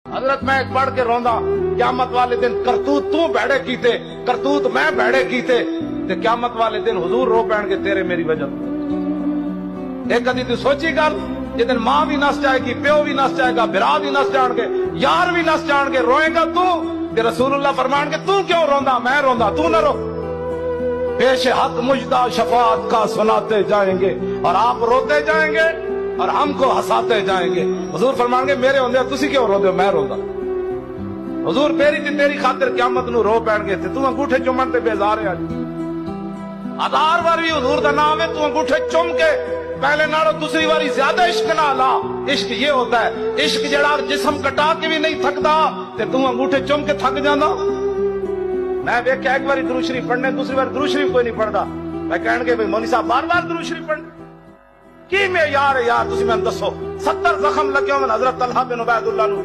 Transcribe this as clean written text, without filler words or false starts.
حضرت میں پڑھ کے روندا قیامت والے دن کرتوت تو بھڑے کیتے کرتوت میں بھڑے کیتے تے قیامت والے دن حضور رو پین کے تیرے میری وجہ ایک کدی تو سوچی گل جدن ماں بھی نس جائے گی پیو بھی نس جائے گا برا بھی نس جان گے یار بھی نس جان گے روئے گا تو تے رسول اللہ فرمان کے تو کیوں روندا میں روندا تو نہ رو پیش حق مجدہ شفاعت کا سناتے جائیں گے اور آپ روتے جائیں گے اور ہم کو ہساتے جائیں گے حضور فرمان گے میرے ہوندے تسی کیوں رو دے میں روندا حضور میری تے تیری خاطر قیامت نو رو پین گے تے تو انگوٹھے چومن تے بیزار ہے ہزار بار بھی حضور دا نام ہے تو انگوٹھے چوم کے پہلے ناڑو دوسری باری زیادہ عشق نہ لا عشق یہ ہوتا ہے عشق جڑا جسم کٹا کے بھی نہیں تھکدا تے تو انگوٹھے چوم کے تھک جاندا میں ویکھیا ایک باری درود شریف پڑھنے دوسری بار درود شریف کوئی نہیں پڑھدا میں کہن کے بھئی مولوی صاحب بار بار درود شریف پڑھنے کی میں یار تسی میں دسو 70 زخم لگے ہون حضرت طلحہ بن عبید اللہ نو